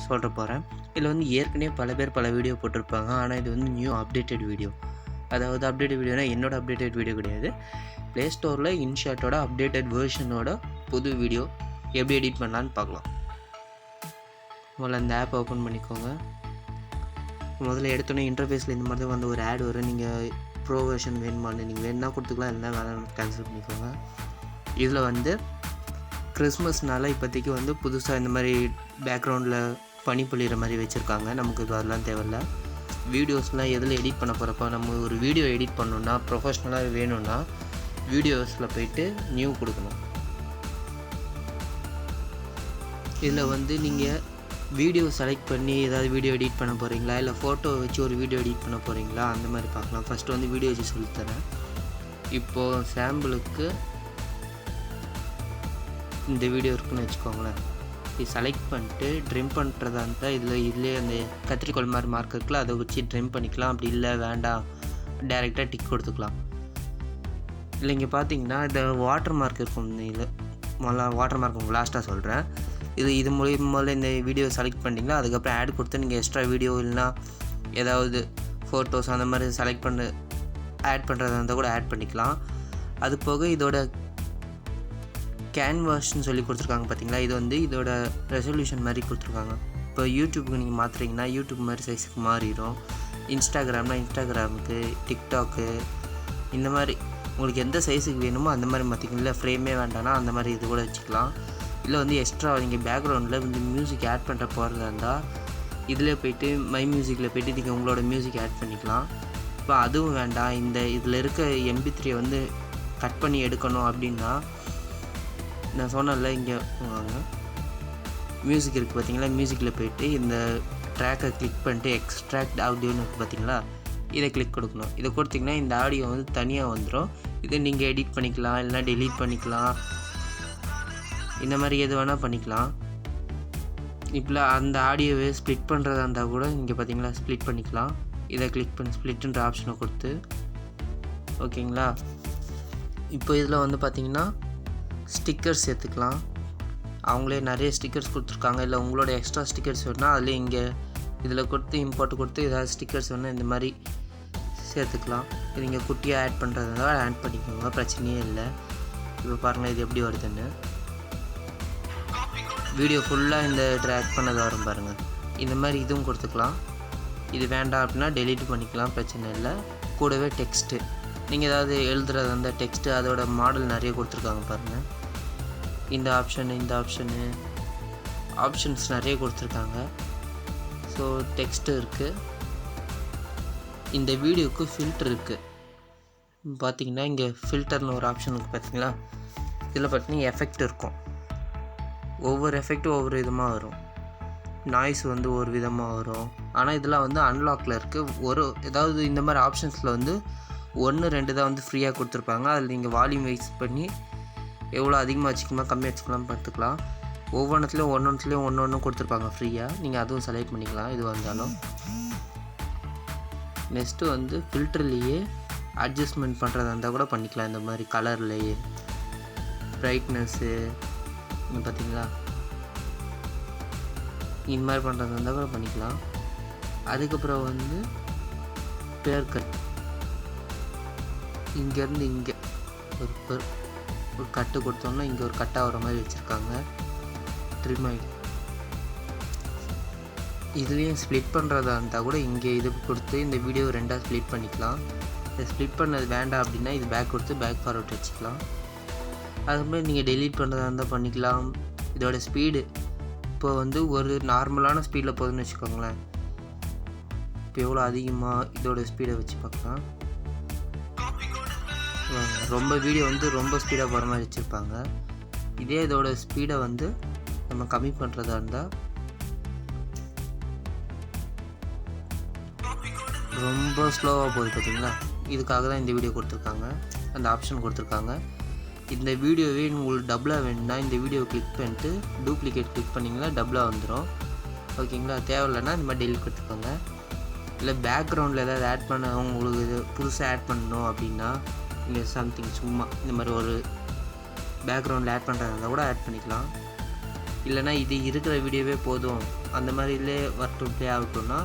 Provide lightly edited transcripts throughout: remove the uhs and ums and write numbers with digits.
சொல்ல போகிறேன். இதில் வந்து ஏற்கனவே பல பேர் பல வீடியோ போட்டிருப்பாங்க. ஆனால் இது வந்து நியூ அப்டேட்டட் வீடியோ. அதாவது அப்டேட்டட் வீடியோனா என்னோடய அப்டேட்டட் வீடியோ கிடையாது. ப்ளே ஸ்டோரில் இன்ஷாட்டோட அப்டேட்டட் வேர்ஷனோட புது வீடியோ எப்படி எடிட் பண்ணலான்னு பார்க்கலாம். முதல்ல அந்த ஆப் ஓப்பன் பண்ணிக்கோங்க. முதல்ல எடுத்தோன்னே இன்டர்ஃபேஸில் இந்த மாதிரி தான் வந்து ஒரு ஆட் வரும். நீங்கள் ப்ரோ வெர்ஷன் வேணுமான்னு நீங்கள் வேணுன்னா கொடுத்துக்கலாம், இல்லைனா வேணாம் கேன்சல் பண்ணிக்கோங்க. இதில் வந்து கிறிஸ்மஸ்னால இப்போதைக்கு வந்து புதுசாக இந்த மாதிரி பேக்ரவுண்டில் பனி பொழிகிற மாதிரி வச்சுருக்காங்க. நமக்கு இது அதெல்லாம் தேவையில்ல. வீடியோஸ்லாம் எதில் எடிட் பண்ண போகிறப்ப நம்ம ஒரு வீடியோ எடிட் பண்ணணுன்னா ப்ரொஃபஷ்னலாக வேணும்னா வீடியோஸில் போய்ட்டு நியூ கொடுக்கணும். இதில் வந்து நீங்கள் வீடியோ செலக்ட் பண்ணி ஏதாவது வீடியோ எடிட் பண்ண போகிறீங்களா, இல்லை ஃபோட்டோ வச்சு ஒரு வீடியோ எடிட் பண்ண போகிறீங்களா, அந்த மாதிரி பார்க்கலாம். ஃபஸ்ட்டு வந்து வீடியோ வச்சு சொல்லித்தரேன். இப்போது சாம்பிளுக்கு இந்த வீடியோ இருக்குன்னு வச்சுக்கோங்களேன். இது செலக்ட் பண்ணிட்டு ட்ரிம் பண்ணுறதா இருந்தால் இதுலேயே அந்த கத்திரிக்கோள் மாதிரி மார்க் இருக்குல்ல, அதை வச்சு ட்ரிம் பண்ணிக்கலாம். அப்படி இல்லை வேண்டாம் டைரெக்டாக டிக் கொடுத்துக்கலாம். இல்லை இங்கே பார்த்தீங்கன்னா இந்த வாட்டர் மார்க் இருக்கும். இதில் முதல்ல வாட்டர் மார்க் உங்களுக்கு லாஸ்ட்டாக சொல்கிறேன். இது மூலியமாக இந்த வீடியோ செலக்ட் பண்ணிட்டீங்களா, அதுக்கப்புறம் ஆட் கொடுத்து நீங்கள் எக்ஸ்ட்ரா வீடியோ இல்லைனா ஏதாவது ஃபோட்டோஸ் அந்த மாதிரி செலக்ட் பண்ணி ஆட் பண்ணுறதா இருந்தால் கூட ஆட் பண்ணிக்கலாம். அது போக இதோட கேன்வாஸ்ன்னு சொல்லி கொடுத்துருக்காங்க பார்த்தீங்களா, இது வந்து இதோட ரெசல்யூஷன் மாதிரி கொடுத்துருக்காங்க. இப்போ யூடியூப்புக்கு நீங்கள் மாற்றுறீங்கன்னா யூடியூப் மாதிரி சைஸுக்கு மாறிடும். இன்ஸ்டாகிராம்னா இன்ஸ்டாகிராமுக்கு, டிக்டாக்கு இந்த மாதிரி உங்களுக்கு எந்த சைஸுக்கு வேணுமோ அந்த மாதிரி மாற்றிக்கலாம். இல்லை ஃப்ரேமே வேண்டாம்னா அந்த மாதிரி இது கூட வச்சுக்கலாம். இல்லை வந்து எக்ஸ்ட்ரா நீங்கள் பேக்ரவுண்டில் வந்து மியூசிக் ஆட் பண்ணுற போகிறதா இருந்தால் இதில் போய்ட்டு மை மியூசிக்கில் போய்ட்டு நீங்கள் உங்களோட மியூசிக் ஆட் பண்ணிக்கலாம். இப்போ அதுவும் வேண்டாம், இதில் இருக்க MP3 வந்து கட் பண்ணி எடுக்கணும் அப்படின்னா நான் சொன்னேன்ல, இங்கே வாங்க மியூசிக் இருக்குது பார்த்தீங்களா, மியூசிக்கில் போய்ட்டு இந்த ட்ராக்கை கிளிக் பண்ணிட்டு எக்ஸ்ட்ராக்ட் ஆடியோன்னு இருக்குது பார்த்தீங்களா, இதை கிளிக் கொடுக்கணும். இதை கொடுத்திங்கன்னா இந்த ஆடியோ வந்து தனியாக வந்துடும். இதை நீங்கள் எடிட் பண்ணிக்கலாம், இல்லைனா டெலீட் பண்ணிக்கலாம், இந்த மாதிரி எது வேணால் பண்ணிக்கலாம். இப்போ அந்த ஆடியோவை ஸ்ப்ளிட் பண்ணுறதா இருந்தால் கூட இங்கே பார்த்தீங்களா ஸ்ப்ளிட் பண்ணிக்கலாம். இதை கிளிக் பண்ணி ஸ்ப்ளிட்ன்ற ஆப்ஷனை கொடுத்து ஓகேங்களா. இப்போ இதில் வந்து பார்த்திங்கன்னா ஸ்டிக்கர்ஸ் சேர்த்துக்கலாம். அவங்களே நிறைய ஸ்டிக்கர்ஸ் கொடுத்துருக்காங்க. இல்லை உங்களோட எக்ஸ்ட்ரா ஸ்டிக்கர்ஸ் வேணுன்னா அதில் இங்கே இதில் கொடுத்து இம்போர்ட் கொடுத்து ஏதாவது ஸ்டிக்கர்ஸ் வேணுன்னா இந்த மாதிரி சேர்த்துக்கலாம். இது நீங்கள் குட்டியாக ஆட் பண்ணுறதுனால ஆட் பண்ணிக்கோங்க, பிரச்சனையே இல்லை. இப்போ பாருங்கள் இது எப்படி வருதுன்னு. வீடியோ ஃபுல்லாக இந்த ட்ராக் பண்ணது வரும் பாருங்கள். இந்த மாதிரி இதுவும் கொடுத்துக்கலாம். இது வேண்டாம் அப்படின்னா டெலீட் பண்ணிக்கலாம், பிரச்சனை இல்லை. கூடவே டெக்ஸ்ட்டு நீங்கள் ஏதாவது எழுதுறது அந்த டெக்ஸ்ட்டு அதோட மாடல் நிறைய கொடுத்துருக்காங்க பாருங்கள். இந்த ஆப்ஷன்ஸ் நிறைய கொடுத்துருக்காங்க. ஸோ டெக்ஸ்ட்டு இருக்குது. இந்த வீடியோவுக்கு ஃபில்டர் இருக்குது பார்த்தீங்கன்னா, இங்கே ஃபில்டர்னு ஒரு ஆப்ஷன் இருக்குது பார்த்தீங்களா. இதில் பார்த்தீங்கன்னா எஃபெக்ட் இருக்கும். ஒவ்வொரு எஃபெக்ட்டும் ஒவ்வொரு விதமாக வரும். நாய்ஸ் வந்து ஒரு விதமாக வரும். ஆனால் இதெல்லாம் வந்து அன்லாக்கில் இருக்குது. ஏதாவது இந்த மாதிரி ஆப்ஷன்ஸில் வந்து 1-2 தான் வந்து ஃப்ரீயாக கொடுத்துருப்பாங்க. அதில் நீங்கள் வால்யூம் வைஸ் பண்ணி எவ்வளோ அதிகமாக வச்சுக்கலாம் கம்மியாக வச்சுக்கலாம் பார்த்துக்கலாம். ஒவ்வொன்றுத்துலேயும் ஒன்று கொடுத்துருப்பாங்க ஃப்ரீயாக. நீங்கள் அதுவும் செலக்ட் பண்ணிக்கலாம் இது வந்தாலும். நெக்ஸ்ட்டு வந்து ஃபில்டர்லேயே அட்ஜஸ்ட்மெண்ட் பண்ணுறதா இருந்தால் கூட பண்ணிக்கலாம். இந்த மாதிரி கலர்லேயே ப்ரைட்னஸ்ஸு இங்கே பார்த்தீங்களா, இந்த மாதிரி பண்ணுறதா இருந்தால் கூட பண்ணிக்கலாம். அதுக்கப்புறம் வந்து பேர் கட், இங்கேருந்து இங்கே ஒரு கட்டு கொடுத்தோம்னா இங்கே ஒரு கட்டாக வர மாதிரி வச்சுருக்காங்க. ட்ரிம் ஆகிடும். இதுலேயும் ஸ்ப்ளிட் பண்ணுறதா இருந்தால் கூட இங்கே இது கொடுத்து இந்த வீடியோ 2ஆக ஸ்ப்ளிட் பண்ணிக்கலாம். இதை ஸ்ப்ளிட் பண்ணது வேண்டாம் அப்படின்னா இது பேக் கொடுத்து பேக் ஃபார்வர்ட் வச்சுக்கலாம். அதுமாதிரி நீங்கள் டெலீட் பண்ணுறதா இருந்தால் பண்ணிக்கலாம். இதோட ஸ்பீடு இப்போ வந்து ஒரு நார்மலான ஸ்பீடில் போகுதுன்னு வச்சுக்கோங்களேன். இப்போ எவ்வளோ அதிகமாக இதோட ஸ்பீடை வச்சு பார்க்கலாம். ரொம்ப வீடியோ வந்து ரொம்ப ஸ்பீடாக போகிற மாதிரி வச்சுருப்பாங்க. இதே இதோட ஸ்பீடை வந்து நம்ம கம்மி பண்ணுறதா இருந்தால் ரொம்ப ஸ்லோவாக போகுது பார்த்தீங்களா. இதுக்காக தான் இந்த வீடியோ கொடுத்துருக்காங்க, அந்த ஆப்ஷன் கொடுத்துருக்காங்க. இந்த வீடியோவே உங்களுக்கு டபுளாக வேணும்னா இந்த வீடியோவை கிளிக் பண்ணிட்டு டூப்ளிகேட் கிளிக் பண்ணிங்கன்னா டபுளாக வந்துடும். ஓகேங்களா. தேவையில்லைன்னா இந்த மாதிரி டெலிட் கொடுத்துக்கோங்க. இல்லை பேக்ரவுண்டில் ஏதாவது ஆட் பண்ண உங்களுக்கு இது புதுசாக ஆட் பண்ணணும் அப்படின்னா இங்கே சம்திங் சும்மா இந்த மாதிரி ஒரு பேக்ரவுண்டில் ஆட் பண்ணுறதா இருந்தால் கூட ஆட் பண்ணிக்கலாம். இல்லைனா இது இருக்கிற வீடியோவே போதும் அந்த மாதிரிலே வரட்டும் ப்ளே ஆகட்டும்னா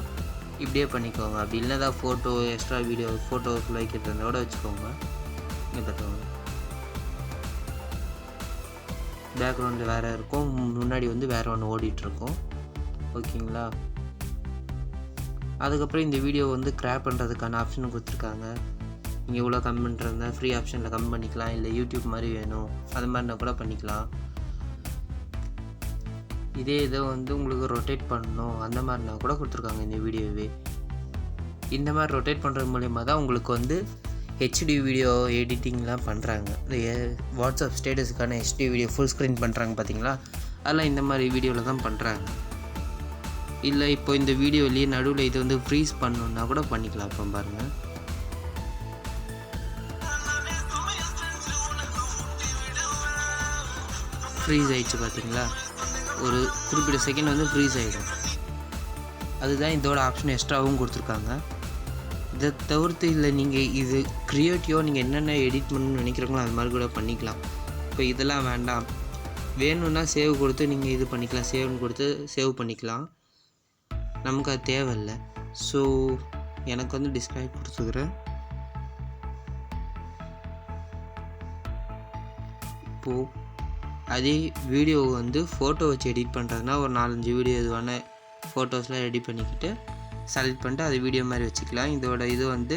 இப்படியே பண்ணிக்கோங்க. அப்படி இல்லைனா தான் ஃபோட்டோ எக்ஸ்ட்ரா வீடியோ ஃபோட்டோ வைக்கிறதோட வச்சுக்கோங்க. இங்கே பார்த்துக்கோங்க, பேக்ரவுண்டில் வேறு இருக்கும், முன்னாடி வந்து வேறு ஒன்று ஓடிட்டுருக்கும். ஓகேங்களா? அதுக்கப்புறம் இந்த வீடியோ வந்து கிராப் பண்ணுறதுக்கான ஆப்ஷனும் கொடுத்துருக்காங்க. நீங்கள் எவ்வளோ கம்மி பண்ணுறதுனா ஃப்ரீ ஆப்ஷனில் கம்மி பண்ணிக்கலாம், இல்லை யூடியூப் மாதிரி வேணும் அது மாதிரினா கூட பண்ணிக்கலாம். இதே இதை வந்து உங்களுக்கு ரொட்டேட் பண்ணணும் அந்த மாதிரினா கூட கொடுத்துருக்காங்க இந்த வீடியோவே. இந்த மாதிரி ரொட்டேட் பண்ணுறது மூலிமா தான் உங்களுக்கு வந்து ஹெச்டி வீடியோ எடிட்டிங்லாம் பண்ணுறாங்க. இந்த வாட்ஸ்அப் ஸ்டேட்டஸுக்கான ஹெச்டி வீடியோ ஃபுல் ஸ்க்ரீன் பண்ணுறாங்க பார்த்தீங்களா, அதெல்லாம் இந்த மாதிரி வீடியோவில் தான் பண்ணுறாங்க. இல்லை இப்போ இந்த வீடியோலேயே நடுவில் இது வந்து ஃப்ரீஸ் பண்ணணுன்னா கூட பண்ணிக்கலாம். இப்போ பாருங்கள், ஃப்ரீஸ் ஆகிடுச்சு பார்த்தீங்களா, ஒரு குறிப்பிட்ட செகண்ட் வந்து ஃப்ரீஸ் ஆகிடும். அதுதான் இதோட ஆப்ஷன் எக்ஸ்ட்ராவும் கொடுத்துருக்காங்க. இதை தவிர்த்து இல்லை நீங்கள் இது க்ரியேட்டிவாக நீங்கள் என்னென்ன எடிட் பண்ணணும்னு நினைக்கிறீங்களோ அது மாதிரி கூட பண்ணிக்கலாம். இப்போ இதெல்லாம் வேண்டாம், வேணும்னா சேவ் கொடுத்து நீங்கள் இது பண்ணிக்கலாம், சேவ்னு கொடுத்து சேவ் பண்ணிக்கலாம். நமக்கு அது தேவையில்லை. ஸோ எனக்கு வந்து டிஸ்கிரைப் கொடுத்துக்கிறேன். இப்போது அதே வீடியோ வந்து ஃபோட்டோ வச்சு எடிட் பண்ணுறதுனா ஒரு 4-5 வீடியோ இதுவான ஃபோட்டோஸ்லாம் எடிட் பண்ணிக்கிட்டு செலக்ட் பண்ணிட்டு அது வீடியோ மாதிரி வச்சுக்கலாம். இதோட இது வந்து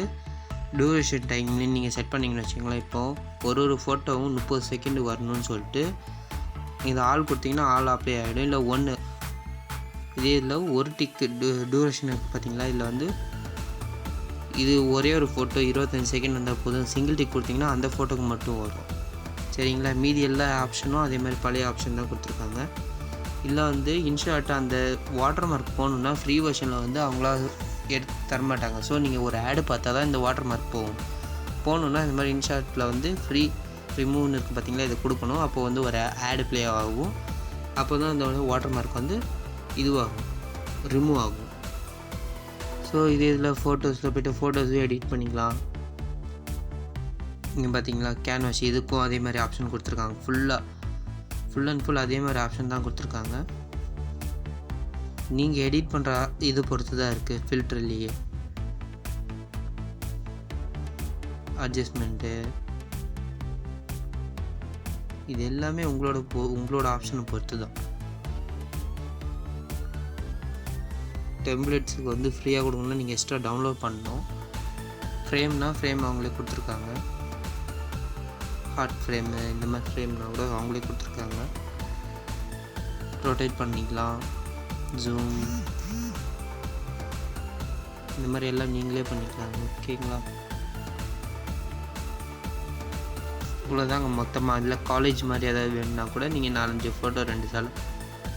டூரேஷன் டைம்னு நீங்கள் செட் பண்ணிங்கன்னு வச்சுக்கோங்களேன். இப்போது ஒரு ஃபோட்டோவும் 30 செகண்டு வரணும்னு சொல்லிட்டு இது ஆள் கொடுத்தீங்கன்னா ஆள் அப்ளை ஆகிடும். இல்லை ஒன்று இதே இதில் ஒரு டிக்கு டூரேஷன் இருக்குது பார்த்தீங்களா, இதில் வந்து இது ஒரே ஒரு ஃபோட்டோ 25 செகண்ட் வந்தால் போதும். சிங்கிள் டிக் கொடுத்தீங்கன்னா அந்த ஃபோட்டோக்கு மட்டும் வரும். சரிங்களா? மீதி எல்லா ஆப்ஷனும் அதே மாதிரி பழைய ஆப்ஷன் தான் கொடுத்துருக்காங்க. இல்லை வந்து இன்ஷாட் அந்த வாட்டர் மார்க் போகணுன்னா ஃப்ரீ வெர்ஷனில் வந்து அவங்களா எடுத்து தரமாட்டாங்க. ஸோ நீங்கள் ஒரு ஆடு பார்த்தா தான் இந்த வாட்டர் மார்க் போகணுன்னா இந்த மாதிரி இன்ஷாட்டில் வந்து ஃப்ரீ ரிமூவ்னு இருக்குது பார்த்தீங்களா, இதை கொடுக்கணும். அப்போ வந்து ஒரு ஆடு ப்ளே ஆகும். அப்போ தான் இந்த வாட்டர் மார்க் வந்து இதுவாகும், ரிமூவ் ஆகும். ஸோ இதில் ஃபோட்டோஸில் போய்ட்டு ஃபோட்டோஸும் எடிட் பண்ணிக்கலாம். இங்கே பார்த்தீங்களா கேன்வாஸ், இதுக்கும் அதே மாதிரி ஆப்ஷன் கொடுத்துருக்காங்க. ஃபுல் அண்ட் ஃபுல் அதே மாதிரி ஆப்ஷன் தான் கொடுத்துருக்காங்க. நீங்கள் எடிட் பண்ணுற இது பொறுத்து தான் இருக்குது. ஃபில்டர்லேயே அட்ஜஸ்ட்மெண்ட்டு இது எல்லாமே உங்களோட ஆப்ஷனை பொறுத்து தான். டெம்ப்ளேட்ஸுக்கு வந்து ஃப்ரீயாக கொடுக்கணும்னா நீங்கள் எக்ஸ்ட்ரா டவுன்லோட் பண்ணணும். ஃப்ரேம்னா ஃப்ரேம் அவங்களே கொடுத்துருக்காங்க. ஹார்ட் ஃப்ரேமு இந்த மாதிரி ஃப்ரேம்னா கூட அவங்களே கொடுத்துருக்காங்க. ரொட்டேட் பண்ணிக்கலாம், ஜூம் இந்த மாதிரி எல்லாம் நீங்களே பண்ணிக்கலாம். ஓகேங்களா? இவ்வளோதாங்க மொத்தமாக. இல்லை காலேஜ் மாதிரி ஏதாவது வேணும்னா கூட நீங்கள் 4-5 ஃபோட்டோ 2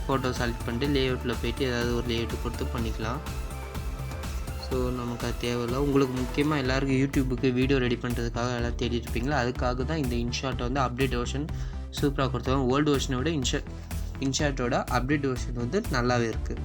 ஃபோட்டோ செலக்ட் பண்ணிட்டு லேஅவுட்டில் போய்ட்டு ஏதாவது ஒரு லேஅவுட் கொடுத்து பண்ணிக்கலாம். ஸோ நமக்கு அது தேவையில்லை. உங்களுக்கு முக்கியமாக எல்லாருக்கும் யூடியூபுக்கு வீடியோ ரெடி பண்ணுறதுக்காக எல்லாம் தேடிட்டு இருப்பீங்களா, அதுக்காக தான் இந்த இன்ஷாட் வந்து அப்டேட் வெர்ஷன் சூப்பராக கொடுத்தாங்க. ஓல்டு வெர்ஷனை விட இன்ஷாட்டோட அப்டேட் வெர்ஷன் வந்து நல்லாவே இருக்குது.